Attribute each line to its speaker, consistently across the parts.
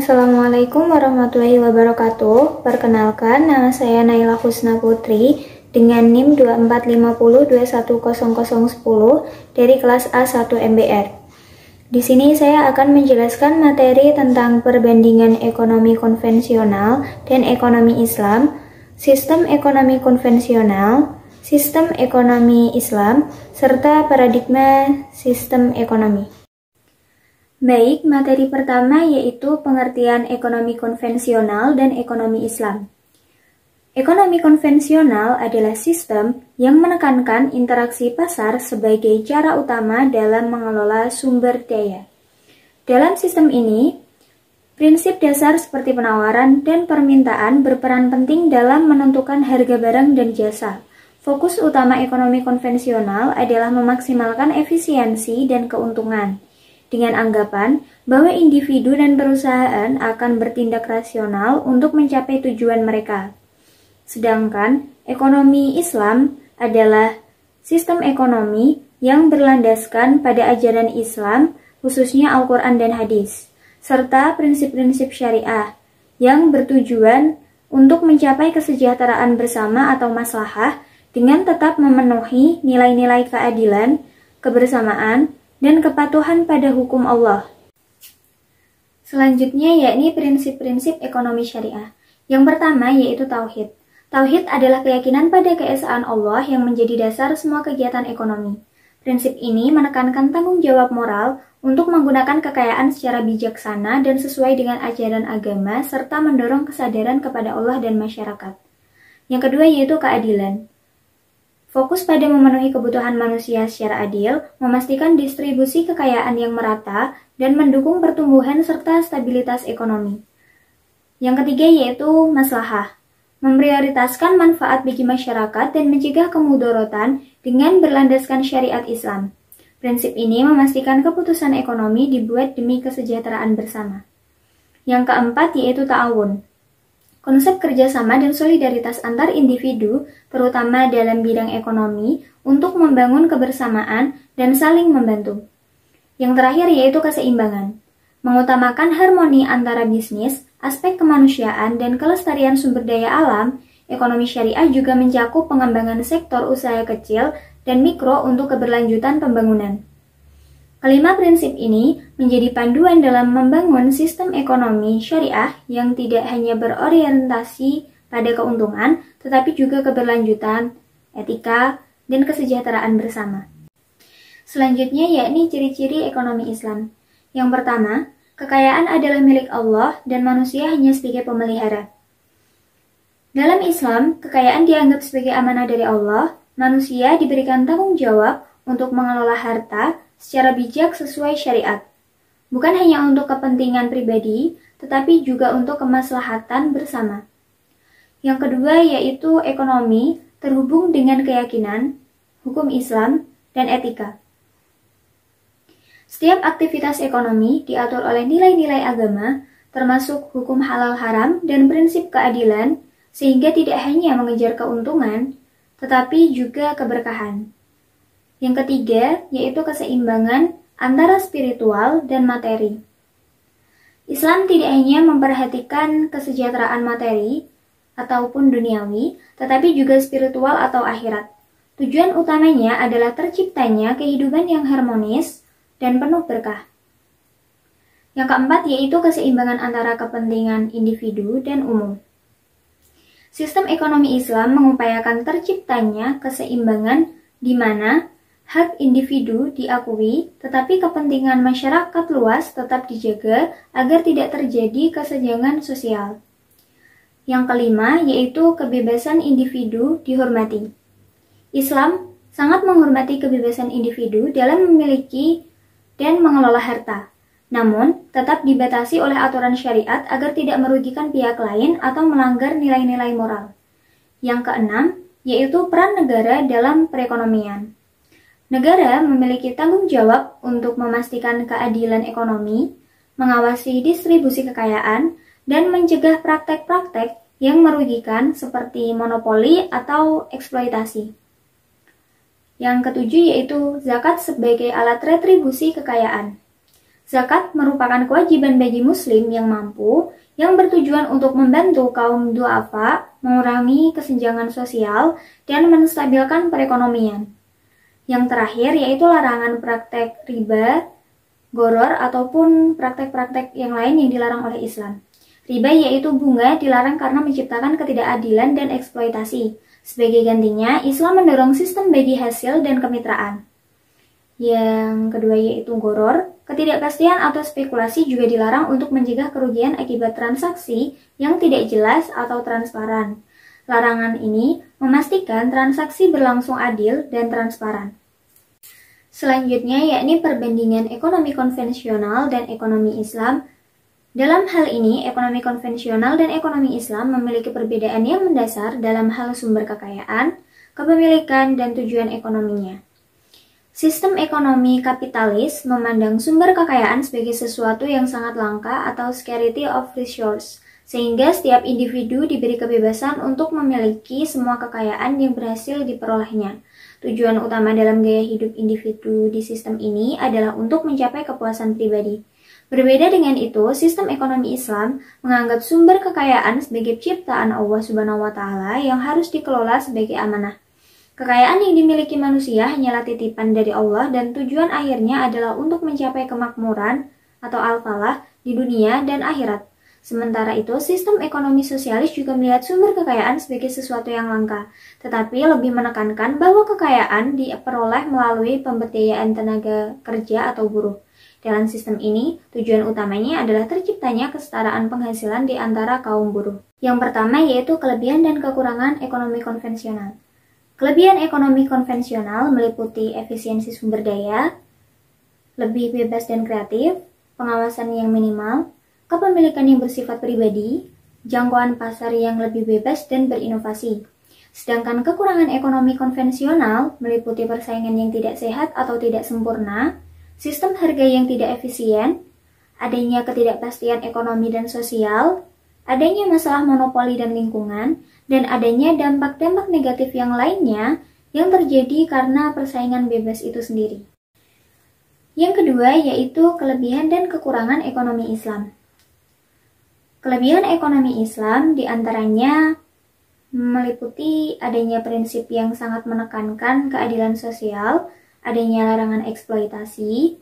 Speaker 1: Assalamualaikum warahmatullahi wabarakatuh. Perkenalkan, nama saya Naila Husna Putri dengan NIM 2450210010 dari kelas A1 MBR. Di sini saya akan menjelaskan materi tentang perbandingan ekonomi konvensional dan ekonomi Islam, sistem ekonomi konvensional, sistem ekonomi Islam, serta paradigma sistem ekonomi. Baik, materi pertama yaitu pengertian ekonomi konvensional dan ekonomi Islam. Ekonomi konvensional adalah sistem yang menekankan interaksi pasar sebagai cara utama dalam mengelola sumber daya. Dalam sistem ini, prinsip dasar seperti penawaran dan permintaan berperan penting dalam menentukan harga barang dan jasa. Fokus utama ekonomi konvensional adalah memaksimalkan efisiensi dan keuntungan, dengan anggapan bahwa individu dan perusahaan akan bertindak rasional untuk mencapai tujuan mereka. Sedangkan ekonomi Islam adalah sistem ekonomi yang berlandaskan pada ajaran Islam, khususnya Al-Quran dan Hadis, serta prinsip-prinsip syariah yang bertujuan untuk mencapai kesejahteraan bersama atau maslahah dengan tetap memenuhi nilai-nilai keadilan, kebersamaan, dan kepatuhan pada hukum Allah. Selanjutnya yakni prinsip-prinsip ekonomi syariah. Yang pertama yaitu tauhid. Tauhid adalah keyakinan pada keesaan Allah yang menjadi dasar semua kegiatan ekonomi. Prinsip ini menekankan tanggung jawab moral untuk menggunakan kekayaan secara bijaksana dan sesuai dengan ajaran agama serta mendorong kesadaran kepada Allah dan masyarakat. Yang kedua yaitu keadilan. Fokus pada memenuhi kebutuhan manusia secara adil, memastikan distribusi kekayaan yang merata, dan mendukung pertumbuhan serta stabilitas ekonomi. Yang ketiga yaitu maslahah, memprioritaskan manfaat bagi masyarakat dan mencegah kemudorotan dengan berlandaskan syariat Islam. Prinsip ini memastikan keputusan ekonomi dibuat demi kesejahteraan bersama. Yang keempat yaitu ta'awun. Konsep kerjasama dan solidaritas antar individu, terutama dalam bidang ekonomi, untuk membangun kebersamaan dan saling membantu. Yang terakhir yaitu keseimbangan, mengutamakan harmoni antara bisnis, aspek kemanusiaan, dan kelestarian sumber daya alam. Ekonomi syariah juga mencakup pengembangan sektor usaha kecil dan mikro untuk keberlanjutan pembangunan. Kelima prinsip ini menjadi panduan dalam membangun sistem ekonomi syariah yang tidak hanya berorientasi pada keuntungan, tetapi juga keberlanjutan, etika, dan kesejahteraan bersama. Selanjutnya yakni ciri-ciri ekonomi Islam. Yang pertama, kekayaan adalah milik Allah dan manusia hanya sebagai pemelihara. Dalam Islam, kekayaan dianggap sebagai amanah dari Allah, manusia diberikan tanggung jawab untuk mengelola harta secara bijak sesuai syariat, bukan hanya untuk kepentingan pribadi, tetapi juga untuk kemaslahatan bersama. Yang kedua yaitu ekonomi terhubung dengan keyakinan, hukum Islam, dan etika. Setiap aktivitas ekonomi diatur oleh nilai-nilai agama, termasuk hukum halal haram dan prinsip keadilan, sehingga tidak hanya mengejar keuntungan, tetapi juga keberkahan. Yang ketiga, yaitu keseimbangan antara spiritual dan materi. Islam tidak hanya memperhatikan kesejahteraan materi ataupun duniawi, tetapi juga spiritual atau akhirat. Tujuan utamanya adalah terciptanya kehidupan yang harmonis dan penuh berkah. Yang keempat, yaitu keseimbangan antara kepentingan individu dan umum. Sistem ekonomi Islam mengupayakan terciptanya keseimbangan di mana hak individu diakui, tetapi kepentingan masyarakat luas tetap dijaga agar tidak terjadi kesenjangan sosial. Yang kelima, yaitu kebebasan individu dihormati. Islam sangat menghormati kebebasan individu dalam memiliki dan mengelola harta, namun tetap dibatasi oleh aturan syariat agar tidak merugikan pihak lain atau melanggar nilai-nilai moral. Yang keenam, yaitu peran negara dalam perekonomian. Negara memiliki tanggung jawab untuk memastikan keadilan ekonomi, mengawasi distribusi kekayaan, dan mencegah praktek-praktek yang merugikan seperti monopoli atau eksploitasi. Yang ketujuh yaitu zakat sebagai alat retribusi kekayaan. Zakat merupakan kewajiban bagi muslim yang mampu, yang bertujuan untuk membantu kaum duafa, mengurangi kesenjangan sosial, dan menstabilkan perekonomian. Yang terakhir yaitu larangan praktek riba, goror, ataupun praktek-praktek yang lain yang dilarang oleh Islam. Riba yaitu bunga dilarang karena menciptakan ketidakadilan dan eksploitasi. Sebagai gantinya, Islam mendorong sistem bagi hasil dan kemitraan. Yang kedua yaitu goror. Ketidakpastian atau spekulasi juga dilarang untuk mencegah kerugian akibat transaksi yang tidak jelas atau transparan. Larangan ini memastikan transaksi berlangsung adil dan transparan. Selanjutnya yakni perbandingan ekonomi konvensional dan ekonomi Islam. Dalam hal ini, ekonomi konvensional dan ekonomi Islam memiliki perbedaan yang mendasar dalam hal sumber kekayaan, kepemilikan, dan tujuan ekonominya. Sistem ekonomi kapitalis memandang sumber kekayaan sebagai sesuatu yang sangat langka atau scarcity of resource, sehingga setiap individu diberi kebebasan untuk memiliki semua kekayaan yang berhasil diperolehnya. Tujuan utama dalam gaya hidup individu di sistem ini adalah untuk mencapai kepuasan pribadi. Berbeda dengan itu, sistem ekonomi Islam menganggap sumber kekayaan sebagai ciptaan Allah Subhanahu wa Ta'ala yang harus dikelola sebagai amanah. Kekayaan yang dimiliki manusia hanyalah titipan dari Allah dan tujuan akhirnya adalah untuk mencapai kemakmuran atau al-falah di dunia dan akhirat. Sementara itu, sistem ekonomi sosialis juga melihat sumber kekayaan sebagai sesuatu yang langka, tetapi lebih menekankan bahwa kekayaan diperoleh melalui pemberdayaan tenaga kerja atau buruh. Dalam sistem ini, tujuan utamanya adalah terciptanya kesetaraan penghasilan di antara kaum buruh. Yang pertama yaitu kelebihan dan kekurangan ekonomi konvensional. Kelebihan ekonomi konvensional meliputi efisiensi sumber daya, lebih bebas dan kreatif, pengawasan yang minimal, kepemilikan yang bersifat pribadi, jangkauan pasar yang lebih bebas dan berinovasi. Sedangkan kekurangan ekonomi konvensional meliputi persaingan yang tidak sehat atau tidak sempurna, sistem harga yang tidak efisien, adanya ketidakpastian ekonomi dan sosial, adanya masalah monopoli dan lingkungan, dan adanya dampak-dampak negatif yang lainnya yang terjadi karena persaingan bebas itu sendiri. Yang kedua yaitu kelebihan dan kekurangan ekonomi Islam. Kelebihan ekonomi Islam diantaranya meliputi adanya prinsip yang sangat menekankan keadilan sosial, adanya larangan eksploitasi,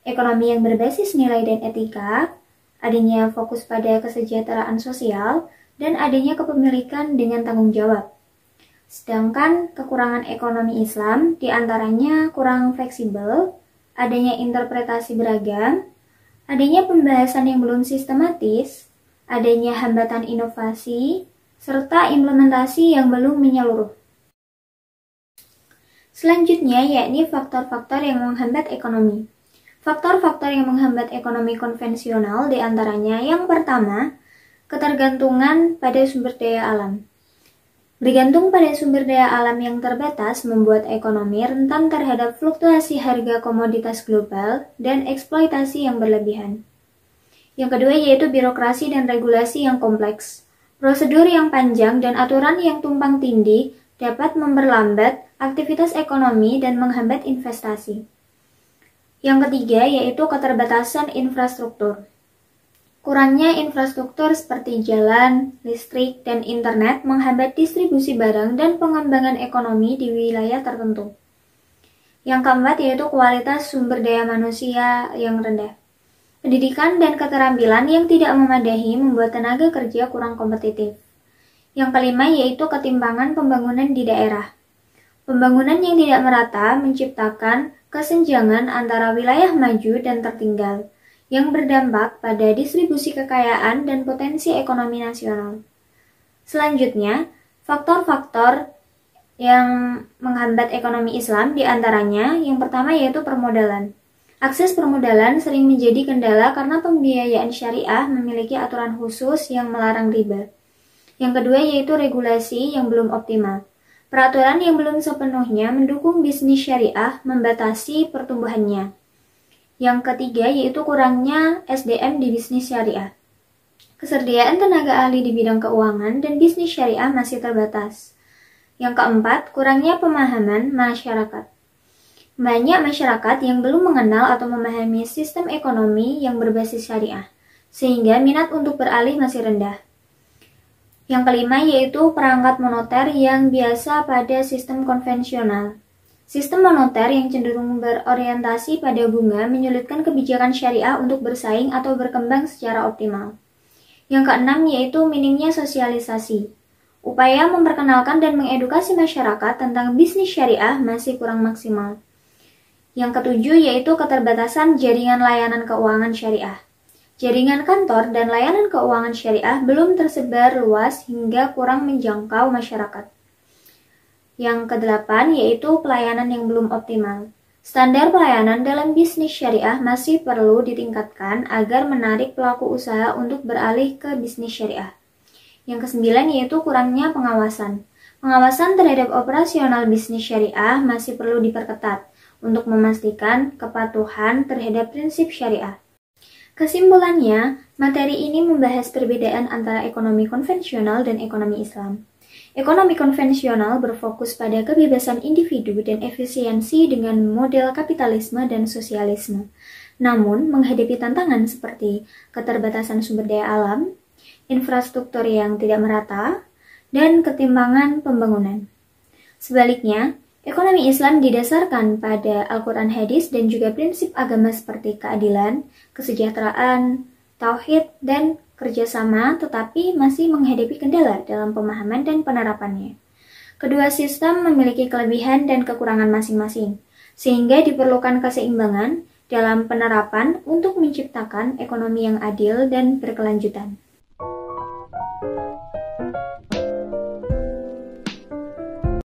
Speaker 1: ekonomi yang berbasis nilai dan etika, adanya fokus pada kesejahteraan sosial, dan adanya kepemilikan dengan tanggung jawab. Sedangkan kekurangan ekonomi Islam diantaranya kurang fleksibel, adanya interpretasi beragam, adanya pembahasan yang belum sistematis, adanya hambatan inovasi, serta implementasi yang belum menyeluruh. Selanjutnya yakni faktor-faktor yang menghambat ekonomi. Faktor-faktor yang menghambat ekonomi konvensional diantaranya yang pertama, ketergantungan pada sumber daya alam. Bergantung pada sumber daya alam yang terbatas membuat ekonomi rentan terhadap fluktuasi harga komoditas global dan eksploitasi yang berlebihan. Yang kedua yaitu birokrasi dan regulasi yang kompleks. Prosedur yang panjang dan aturan yang tumpang tindih dapat memperlambat aktivitas ekonomi dan menghambat investasi. Yang ketiga yaitu keterbatasan infrastruktur. Kurangnya infrastruktur seperti jalan, listrik, dan internet menghambat distribusi barang dan pengembangan ekonomi di wilayah tertentu. Yang keempat yaitu kualitas sumber daya manusia yang rendah. Pendidikan dan keterampilan yang tidak memadai membuat tenaga kerja kurang kompetitif. Yang kelima yaitu ketimpangan pembangunan di daerah. Pembangunan yang tidak merata menciptakan kesenjangan antara wilayah maju dan tertinggal, yang berdampak pada distribusi kekayaan dan potensi ekonomi nasional. Selanjutnya, faktor-faktor yang menghambat ekonomi Islam diantaranya yang pertama yaitu permodalan. Akses permodalan sering menjadi kendala karena pembiayaan syariah memiliki aturan khusus yang melarang riba. Yang kedua yaitu regulasi yang belum optimal. Peraturan yang belum sepenuhnya mendukung bisnis syariah membatasi pertumbuhannya. Yang ketiga yaitu kurangnya SDM di bisnis syariah. Kesediaan tenaga ahli di bidang keuangan dan bisnis syariah masih terbatas. Yang keempat, kurangnya pemahaman masyarakat. Banyak masyarakat yang belum mengenal atau memahami sistem ekonomi yang berbasis syariah, sehingga minat untuk beralih masih rendah. Yang kelima yaitu perangkat moneter yang biasa pada sistem konvensional. Sistem moneter yang cenderung berorientasi pada bunga menyulitkan kebijakan syariah untuk bersaing atau berkembang secara optimal. Yang keenam yaitu minimnya sosialisasi. Upaya memperkenalkan dan mengedukasi masyarakat tentang bisnis syariah masih kurang maksimal. Yang ketujuh yaitu keterbatasan jaringan layanan keuangan syariah. Jaringan kantor dan layanan keuangan syariah belum tersebar luas hingga kurang menjangkau masyarakat. Yang kedelapan yaitu pelayanan yang belum optimal. Standar pelayanan dalam bisnis syariah masih perlu ditingkatkan agar menarik pelaku usaha untuk beralih ke bisnis syariah. Yang kesembilan yaitu kurangnya pengawasan. Pengawasan terhadap operasional bisnis syariah masih perlu diperketat untuk memastikan kepatuhan terhadap prinsip syariah. Kesimpulannya, materi ini membahas perbedaan antara ekonomi konvensional dan ekonomi Islam. Ekonomi konvensional berfokus pada kebebasan individu dan efisiensi dengan model kapitalisme dan sosialisme. Namun, menghadapi tantangan seperti keterbatasan sumber daya alam, infrastruktur yang tidak merata, dan ketimpangan pembangunan. Sebaliknya, ekonomi Islam didasarkan pada Al-Quran hadis dan juga prinsip agama seperti keadilan, kesejahteraan, tauhid, dan kerjasama, tetapi masih menghadapi kendala dalam pemahaman dan penerapannya. Kedua sistem memiliki kelebihan dan kekurangan masing-masing, sehingga diperlukan keseimbangan dalam penerapan untuk menciptakan ekonomi yang adil dan berkelanjutan.